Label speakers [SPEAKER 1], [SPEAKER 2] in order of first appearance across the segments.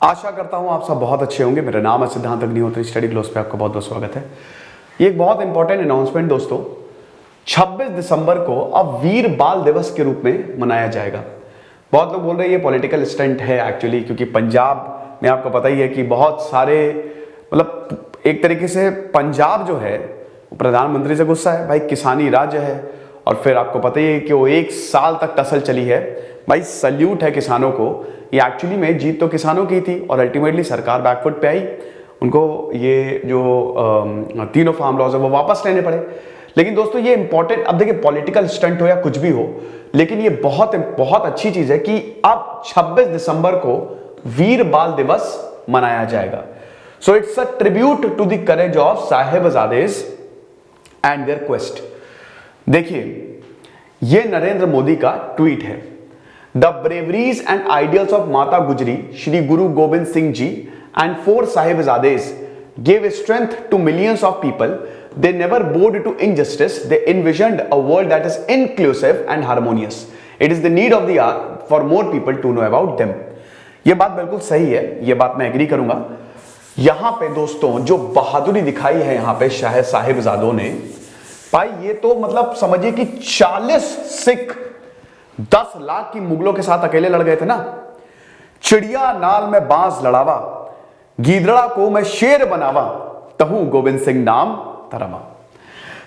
[SPEAKER 1] आशा करता हूं आप सब बहुत अच्छे होंगे। मेरा नाम है सिद्धांत अग्निहोत्री, स्टडी ग्लोस पे आपका बहुत बहुत स्वागत है। ये एक बहुत इंपॉर्टेंट अनाउंसमेंट दोस्तों, 26 दिसंबर को अब वीर बाल दिवस के रूप में मनाया जाएगा। बहुत लोग बोल रहे हैं ये पॉलिटिकल स्टंट है एक्चुअली, क्योंकि पंजाब में आपको पता ही है कि बहुत सारे मतलब एक तरीके से पंजाब जो है प्रधानमंत्री से गुस्सा है, भाई किसानी राज्य है। और फिर आपको पता ही है कि वो 1 साल तक टसल चली है। भाई सल्यूट है किसानों को, ये एक्चुअली में जीत तो किसानों की थी और अल्टीमेटली सरकार बैकफुट पे आई, उनको ये जो तीनों फार्म लॉज है वो वापस लेने पड़े। लेकिन दोस्तों ये इंपॉर्टेंट, अब देखिए पॉलिटिकल स्टंट हो या कुछ भी हो, लेकिन ये बहुत बहुत अच्छी चीज है कि अब 26 दिसंबर को वीर बाल दिवस मनाया जाएगा। So it's a tribute to the courage of Sahibzades and their quest. देखिए ये नरेंद्र मोदी का ट्वीट है। The braveries and ideals of Mata Gujri, Shri Guru Gobind Singh ji and 4 Sahibzades gave strength to millions of people. They never bowed to injustice. They envisioned a world that is inclusive and harmonious. It is the need of the hour for more people to know about them. ये बात बिल्कुल सही है, ये बात मैं agree करूंगा। यहां पे दोस्तों जो बहादुरी दिखाई है यहां पे शाह साहिबजादों ने, भाई ये तो मतलब समझिए कि 40 सिख 10 लाख की मुगलों के साथ अकेले लड़ गए थे ना। चिड़िया नाल में बांस लड़ावा, गीदड़ा को मैं शेर बनावा, तहु गोविंद सिंह नाम धरवा।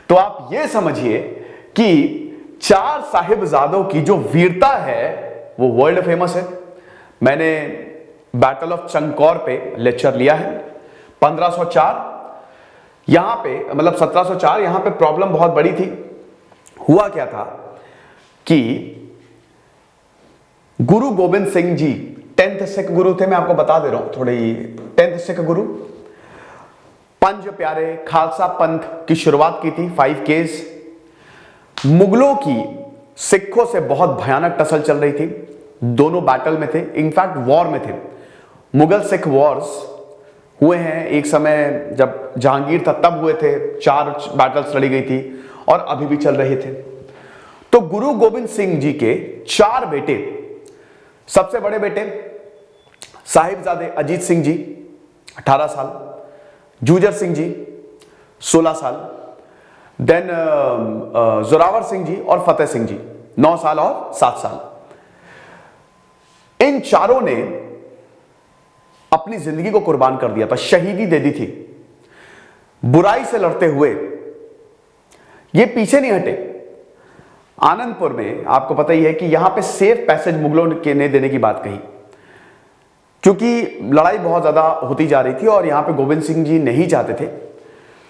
[SPEAKER 1] तो आप ये समझिए कि 4 साहिबजादों की जो वीरता है वो वर्ल्ड फेमस है। मैंने बैटल ऑफ चंकौर पे लेक्चर लिया है। 1504 यहां पे मतलब 1704 यहां पे प्रॉब्लम बहुत बड़ी थी। हुआ क्या था कि गुरु गोविंद सिंह जी 10th सिख गुरु थे, मैं आपको बता दे रहा हूं थोड़ी। 10th सिख गुरु, पंज प्यारे खालसा पंथ की शुरुआत की थी। 5 केस मुगलों की सिखों से बहुत भयानक टसल चल रही थी। दोनों बैटल में थे, इनफैक्ट वॉर में थे। मुगल सिख वॉर्स हुए हैं एक समय जब जहांगीर था तब हुए थे। 4 बैटल्स लड़ी गई थी और अभी भी चल रहे थे। तो गुरु गोविंद सिंह जी के 4 बेटे, सबसे बड़े बेटे साहिबजादे अजीत सिंह जी 18 साल, जूझर सिंह जी 16 साल, देन जोरावर सिंह जी और फतेह सिंह जी 9 साल और 7 साल। इन चारों ने अपनी जिंदगी को कुर्बान कर दिया था, शहीदी दे दी थी। बुराई से लड़ते हुए ये पीछे नहीं हटे। आनंदपुर में आपको पता ही है कि यहां पे सेफ पैसेज मुगलों ने देने की बात कही, क्योंकि लड़ाई बहुत ज्यादा होती जा रही थी और यहां पे गोविंद सिंह जी नहीं चाहते थे,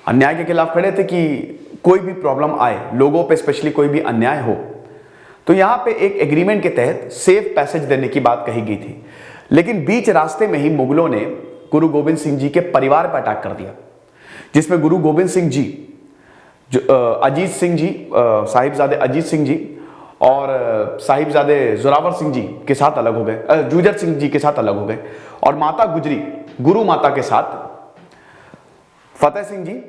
[SPEAKER 1] अन्याय के खिलाफ खड़े थे कि कोई भी प्रॉब्लम आए, लोगों पे स्पेशली कोई भी अन्याय हो, तो यहां पे एक एग्रीमेंट के तहत सेफ पैसेज देने की बात कही गई थी। लेकिन बीच रास्ते में ही मुगलों ने गुरु गोविंद सिंह जी के परिवार पर अटैक कर दिया, जिसमें गुरु गोविंद सिंह जी, अजीत सिंह जी, साहिबजादे अजीत सिंह जी और साहिबजादे जोरावर सिंह जी के साथ अलग हो गए, जूझर सिंह जी के साथ अलग हो गए, और माता गुजरी गुरु माता के साथ फतेह सिंह जी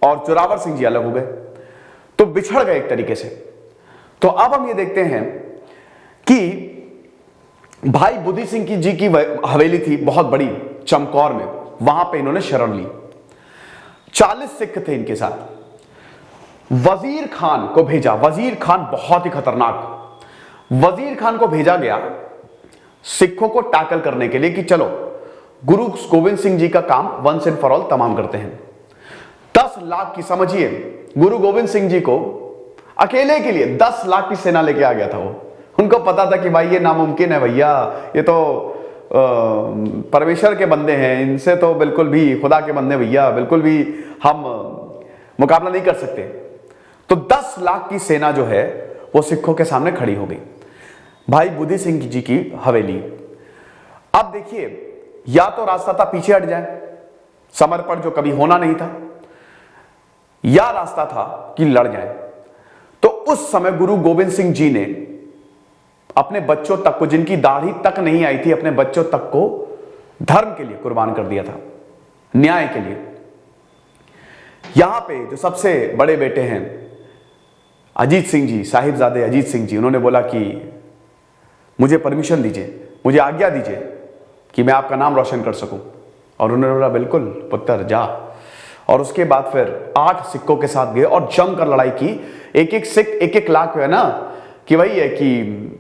[SPEAKER 1] और जोरावर सिंह जी अलग हो गए। तो बिछड़ गए एक तरीके से। तो अब हम ये देखते हैं कि भाई बुद्धि सिंह जी की हवेली थी बहुत बड़ी चमकौर में, वहां पे इन्होंने शरण ली। 40 सिख थे इनके साथ। वजीर खान को भेजा, वजीर खान बहुत ही खतरनाक, वजीर खान को भेजा गया सिखों को टैकल करने के लिए कि चलो गुरु गोविंद सिंह जी का काम वंस एंड फॉर ऑल तमाम करते हैं। 10 लाख की, समझिए गुरु गोविंद सिंह जी को अकेले के लिए 10 लाख की सेना लेके आ गया था वो। उनको पता था कि भाई ये नामुमकिन है भैया, ये तो परमेश्वर के बंदे हैं, इनसे तो बिल्कुल भी, खुदा के बंदे भैया, बिल्कुल भी हम मुकाबला नहीं कर सकते। तो 10 लाख की सेना जो है वो सिखों के सामने खड़ी हो गई, भाई बुद्धि सिंह जी की हवेली। अब देखिए या तो रास्ता था पीछे हट जाए, समर्पण जो कभी होना नहीं था, या रास्ता था कि लड़ जाए। तो उस समय गुरु गोविंद सिंह जी ने अपने बच्चों तक को, जिनकी दाढ़ी तक नहीं आई थी, अपने बच्चों तक को धर्म के लिए कुर्बान कर दिया था, न्याय के लिए। यहां पे जो सबसे बड़े बेटे हैं अजीत सिंह जी, साहिबजादे अजीत सिंह जी, उन्होंने बोला कि मुझे परमिशन दीजिए, मुझे आज्ञा दीजिए, कि मैं आपका नाम रोशन कर सकूं। और उन्होंने बोला बिल्कुल पुत्र जा। और उसके बाद फिर 8 सिक्कों के साथ गए और जमकर लड़ाई की। एक एक सिख 1-1 लाख है ना, कि वही है कि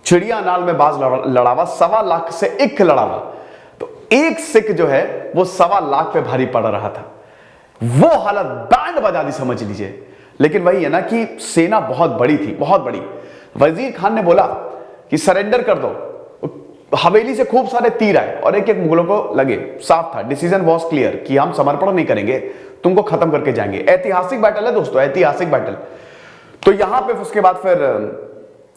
[SPEAKER 1] चिड़िया नाल में बाज लड़ावा, 1.25 लाख से 1 लड़ावा। तो एक सिख जो है वो 1.25 लाख पे भारी पड़ रहा था। वो हालत बैंड बजा दी, समझ लीजिए। लेकिन वही है ना कि सेना बहुत बड़ी थी, बहुत बड़ी। वजीर खान ने बोला कि सरेंडर कर दो। हवेली से खूब सारे तीर आए और एक एक मुगलों को लगे। साफ था, डिसीजन वॉज क्लियर कि हम समर्पण नहीं करेंगे, तुमको खत्म करके जाएंगे। ऐतिहासिक बैटल है दोस्तों, ऐतिहासिक बैटल। तो यहां पे उसके बाद फिर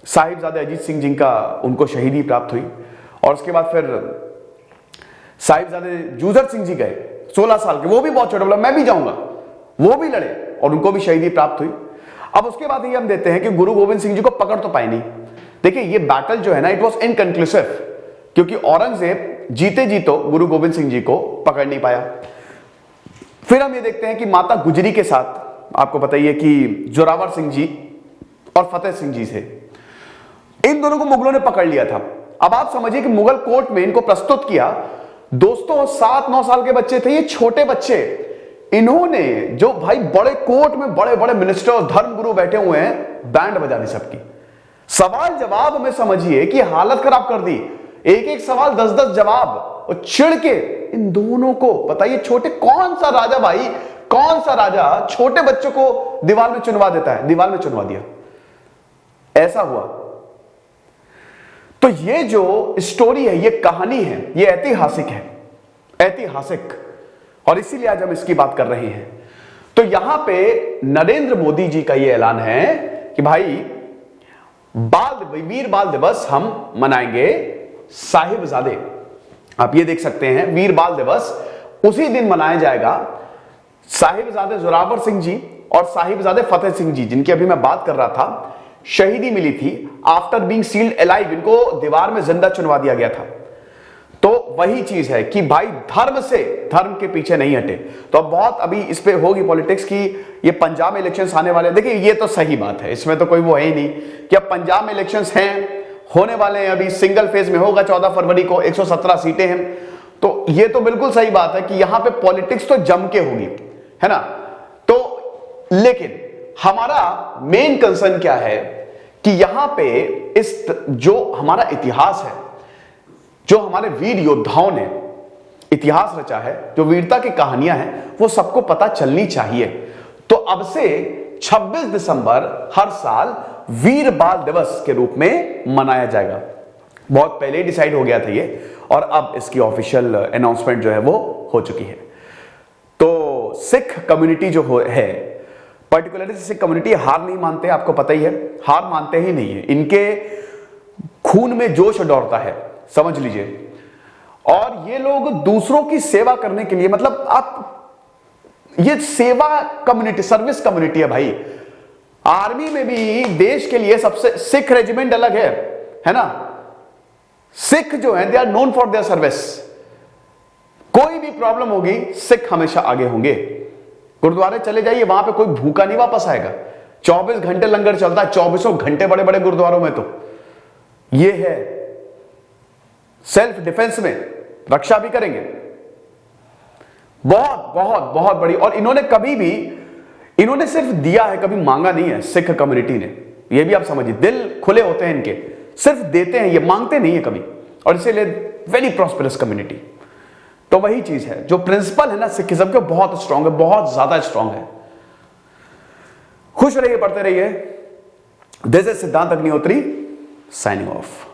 [SPEAKER 1] साहिबजादे अजीत सिंह जी का उनको शहीदी प्राप्त हुई। और उसके बाद फिर साहिबजादे जूझर सिंह जी गए 16 साल के, वो भी बहुत छोटे, बोला मैं भी जाऊंगा, वो भी लड़े और उनको भी शहीदी प्राप्त हुई। अब उसके बाद ये हम देते हैं कि गुरु गोविंद सिंह जी को पकड़ तो पाए नहीं। देखिए ये बैटल जो है ना, इट वॉज इनकंक्लूसिव, क्योंकि औरंगजेब जीते जी तो गुरु गोविंद सिंह जी को पकड़ नहीं पाया। फिर हम ये देखते हैं कि माता गुजरी के साथ आपको बताइए कि जोरावर सिंह जी और फतेह सिंह जी थे, इन दोनों को मुगलों ने पकड़ लिया था। अब आप समझिए कि मुगल कोर्ट में इनको प्रस्तुत किया। दोस्तों 7-9 साल के बच्चे थे, ये छोटे बच्चे। इन्होंने जो भाई बड़े कोर्ट में बड़े बड़े मिनिस्टर और धर्मगुरु बैठे हुए हैं, बैंड बजा दी सबकी। सवाल जवाब में समझिए कि हालत खराब कर दी। एक एक सवाल 10-10 जवाब, और चिढ़ के इन दोनों को बताइए, छोटे कौन सा राजा भाई, कौन सा राजा छोटे बच्चों को दीवार में चुनवा देता है? दीवार में चुनवा दिया, ऐसा हुआ। तो ये जो स्टोरी है, ये कहानी है, ये ऐतिहासिक है, ऐतिहासिक। और इसीलिए आज हम इसकी बात कर रहे हैं। तो यहां पे नरेंद्र मोदी जी का ये ऐलान है कि भाई वीर बाल दिवस हम मनाएंगे साहिबजादे। आप ये देख सकते हैं, वीर बाल दिवस उसी दिन मनाया जाएगा। साहिबजादे जोरावर सिंह जी और साहिबजादे फतेह सिंह जी, जिनकी अभी मैं बात कर रहा था, शहीदी मिली थी आफ्टर बीइंग सील्ड अलाइव। इनको दीवार में जिंदा चुनवा दिया गया था। तो वही चीज है कि भाई धर्म से, धर्म के पीछे नहीं हटे। तो अब बहुत अभी इस पे होगी पॉलिटिक्स की ये पंजाब में इलेक्शंस आने वाले हैं। देखिए ये तो सही बात है, इसमें तो कोई वो है ही नहीं कि अब पंजाब में इलेक्शंस हैं, होने वाले हैं, अभी सिंगल फेज में होगा 14 फरवरी को, 117 सीटें हैं। तो ये तो बिल्कुल सही बात है कि यहां पे पॉलिटिक्स तो जम के होगी, है ना। तो लेकिन हमारा मेन कंसर्न क्या है कि यहां पे इस जो हमारा इतिहास है, जो हमारे वीर योद्धाओं ने इतिहास रचा है, जो वीरता की कहानियां हैं, वो सबको पता चलनी चाहिए। तो अब से 26 दिसंबर हर साल वीर बाल दिवस के रूप में मनाया जाएगा। बहुत पहले ही डिसाइड हो गया था ये, और अब इसकी ऑफिशियल अनाउंसमेंट जो है वो हो चुकी है। तो सिख कम्युनिटी जो है, पर्टिकुलरली सिख कम्युनिटी हार नहीं मानते, आपको पता ही है, हार मानते ही नहीं है। इनके खून में जोश दौड़ता है, समझ लीजिए। और ये लोग दूसरों की सेवा करने के लिए, मतलब आप, ये सेवा कम्युनिटी, सर्विस कम्युनिटी है भाई। आर्मी में भी देश के लिए सबसे, सिख रेजिमेंट अलग है ना। सिख जो है they are known for their service. कोई भी प्रॉब्लम होगी, सिख हमेशा आगे होंगे। गुरुद्वारे चले जाइए, वहां पे कोई भूखा नहीं वापस आएगा। 24 घंटे लंगर चलता है, 24 घंटे बड़े बड़े गुरुद्वारों में। तो ये है, सेल्फ डिफेंस में रक्षा भी करेंगे। बहुत बहुत बहुत बड़ी। और इन्होंने कभी भी, इन्होंने सिर्फ दिया है, कभी मांगा नहीं है। सिख कम्युनिटी ने, ये भी आप समझिए, दिल खुले होते हैं इनके, सिर्फ देते हैं, ये मांगते नहीं है कभी। और इसीलिए वेरी प्रॉस्पेरस कम्युनिटी। तो वही चीज है, जो प्रिंसिपल है ना सिखिज्म के, बहुत स्ट्रांग है, बहुत ज्यादा स्ट्रांग है। खुश रहिए, पढ़ते रहिए। दिस इज सिद्धांत अग्निहोत्री साइनिंग ऑफ।